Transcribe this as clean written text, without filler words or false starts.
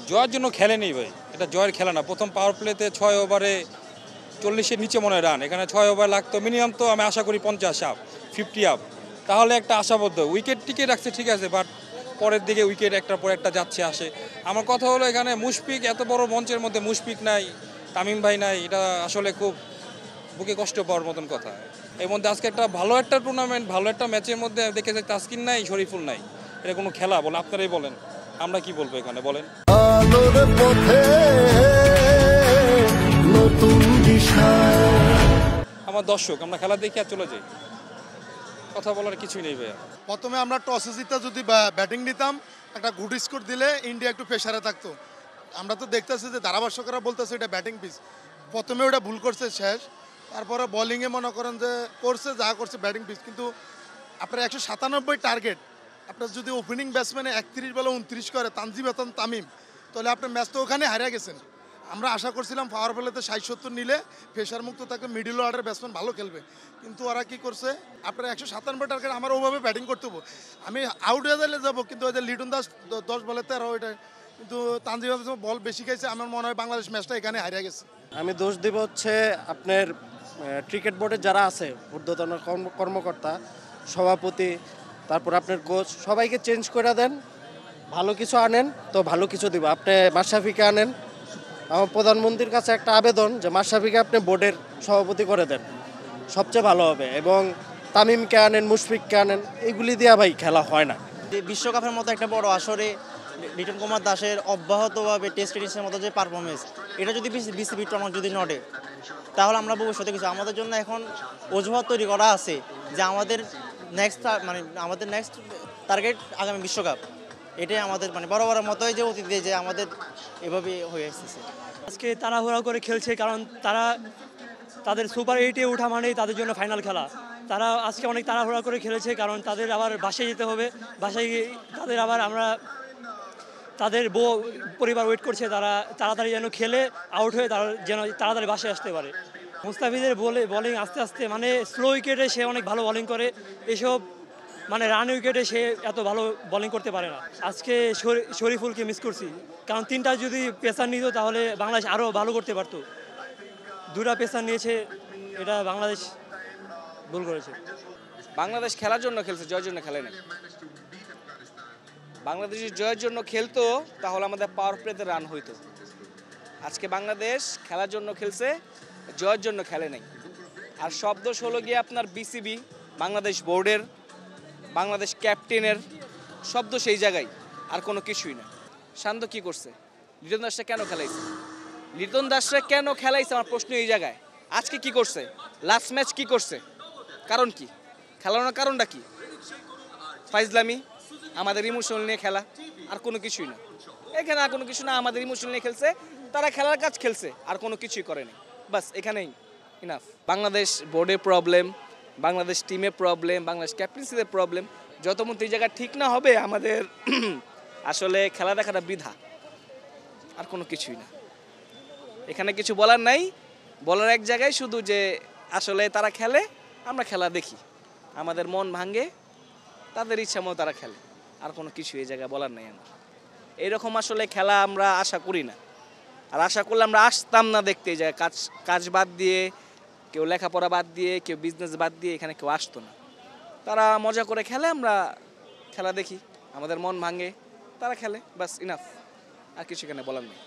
জয়ের জন্য খেলেনি ভাই, এটা জয়ের খেলা না। প্রথম পাওয়ার প্লেতে 6 ওভারে 40-এর নিচে মনে হয় রান, এখানে 6 ওভার লাগতো মিনিমাম, তো আমি আশা করি 50 আপ, 50 আপ, তাহলে একটা আশাবদ্ধ। উইকেট টিকে রাখছে ঠিক আছে, বাট পরের দিকে উইকেট একটার পর একটা যাচ্ছে আসে। আমার কথা হলো এখানে মুশফিক, এত বড় মঞ্চের মধ্যে মুশফিক নাই, তামিম ভাই নাই, এটা আসলে খুব বুকে কষ্ট পাওয়ার মতন কথা। এর মধ্যে আজকে একটা ভালো একটা টুর্নামেন্ট, ভালো একটা ম্যাচের মধ্যে দেখে যে তাসকিন নাই, শরীফুল নাই, এটা কোনো খেলা বলে? আপনারাই বলেন, আমরা কি বলবো এখানে বলেন? আলোর পথে নতুন দিশা। আমার দর্শক, আমরা খেলা দেখে আর চলে যাই, কথা বলার কিছুই নেই ভাইয়া। প্রথমে আমরা টসে জিতে যদি ব্যাটিং নিতাম, একটা গুড স্কোর দিলে ইন্ডিয়া একটু প্রেসারে থাকতো। আমরা তো দেখতেছি যে ধারাভাষ্যকরা বলতেছে এটা ব্যাটিং পিচ, প্রথমে ওটা ভুল করছে শেষ, তারপরে বোলিংয়ে মনে করেন যে করছে যা করছে ব্যাটিং পিচ। কিন্তু আপনার 197 টার্গেট, আপনার যদি ওপেনিং ব্যাটসম্যানে 31 বলে 29 করে তানজিম হাসান তামিম, তাহলে আপনার ম্যাচ তো ওখানে হারিয়ে গেছেন। আমরা আশা করছিলাম পাওয়ার প্লেতে 60-70 নিলে প্রেশার মুক্ত থাকবে, মিডল অর্ডারের ব্যাটসম্যান ভালো খেলবে। কিন্তু ওরা কি করছে, আপনার 197 টার্গেট, আমার ওভাবে ব্যাটিং করতে হবো, আমি আউট হয়ে গেলে যাবো, কিন্তু ওই যে লিটন দাস 10 বলে 13 ওইটা, কিন্তু তানজিম হাসান বল বেশি খাইছে। আমার মনে হয় বাংলাদেশ ম্যাচটা এখানে হারিয়ে গেছে। আমি দোষ দিব হচ্ছে আপনার ক্রিকেট বোর্ডে যারা আছে ঊর্ধ্বতন কর্মকর্তা, সভাপতি, তারপর আপনার কোচ, সবাইকে চেঞ্জ করে দেন, ভালো কিছু আনেন তো ভালো কিছু দিব। আপনি মাশরাফিকে আনেন, আমার প্রধানমন্ত্রীর কাছে একটা আবেদন যে মাশরাফিকে আপনি বোর্ডের সভাপতি করে দেন, সবচেয়ে ভালো হবে। এবং তামিমকে আনেন, মুশফিককে আনেন, এগুলি দিয়ে ভাই খেলা হয় না। বিশ্বকাপের মতো একটা বড় আসরে লিটন কুমার দাসের অব্যাহতভাবে টেস্ট টেনিসের মতো যে পারফরমেন্স, এটা যদি বিসিবি টুর্নামেন্ট যদি নড়ে, তাহলে আমরা ভবিষ্যতে কিছু আমাদের জন্য এখন অজুহাত তৈরি করা আছে যে আমাদের নেক্সট টার্গেট আগামী বিশ্বকাপ। এটাই আমাদের বড় বড় মতোই যে অতীতে যে আমাদের এভাবে হয়ে এসেছে। আজকে তাড়াহুড়া করে খেলছে, কারণ তাদের সুপার 8-এ ওঠা মানেই তাদের জন্য ফাইনাল খেলা। তারা আজকে অনেক তাড়াহুড়া করে খেলেছে, কারণ তাদের আবার বাসায় যেতে হবে। বাসায় গিয়ে তাদের পরিবার ওয়েট করছে, তারা তাড়াতাড়ি যেন খেলে আউট হয়ে তারা যেন তাড়াতাড়ি বাসায় আসতে পারে। মুস্তাফিজের বোলিং আস্তে আস্তে স্লো উইকেটে সে অনেক ভালো বোলিং করে, এসব রান উইকেটে সে এত ভালো বোলিং করতে পারে না। আজকে শরীফুলকে মিস করছি, কারণ 3টা যদি পেসার নিত তাহলে বাংলাদেশ আরও ভালো করতে পারতো। 2টা পেসার নিয়েছে, এটা বাংলাদেশ ভুল করেছে। বাংলাদেশ খেলার জন্য খেলছে, জয়ের জন্য খেলে নাই। বাংলাদেশ জয়ের জন্য খেলতো তাহলে আমাদের পাওয়ার প্লেতে রান হইতো। আজকে বাংলাদেশ খেলার জন্য খেলছে, জয়ের জন্য খেলে নাই। আর সব দোষ হলো গিয়ে আপনার বিসিবি, বাংলাদেশ বোর্ডের, বাংলাদেশ ক্যাপ্টেনের, শব্দ সেই জায়গায়, আর কোনো কিছুই না। শান্ত কি করছে? লিটন দাসরা কেন খেলাইছে? লিটন দাসরা কেন খেলাইছে আমার প্রশ্ন এই জায়গায়। আজকে কি করছে? লাস্ট ম্যাচ কি করছে? কারণ কি? খেলানোর কারণটা কি? ফাইজলামি, আমাদের ইমোশনাল নিয়ে খেলা, আর কোনো কিছুই না। এখানে আর কোনো কিছু না, আমাদের ইমোশনাল নিয়ে খেলছে, তারা খেলার কাজ খেলছে, আর কোনো কিছুই করেনি। বাস এখানেই ইনাফ। বাংলাদেশ বোর্ডের প্রবলেম, বাংলাদেশ টিমের প্রবলেম, বাংলাদেশ ক্যাপ্টেন্সিদের প্রবলেম, যত মধ্যে এই জায়গা ঠিক না হবে আমাদের আসলে খেলা দেখাটা বৃথা, আর কোনো কিছুই না। এখানে কিছু বলার নাই, বলার এক জায়গায় শুধু যে আসলে তারা খেলে, আমরা খেলা দেখি, আমাদের মন ভাঙে, তাদের ইচ্ছা মতো তারা খেলে, আর কোনো কিছু এই জায়গায় বলার নাই আমার। এইরকম আসলে খেলা আমরা আশা করি না, আর আশা করলে আমরা আসতাম না দেখতে। এই জায়গায় কাজ বাদ দিয়ে, কেউ লেখাপড়া বাদ দিয়ে, কেউ বিজনেস বাদ দিয়ে এখানে কেউ আসতো না। তারা মজা করে খেলে, আমরা খেলা দেখি, আমাদের মন ভাঙে, তারা খেলে, বাস ইনাফ, আর কিছু এখানে বলার নেই।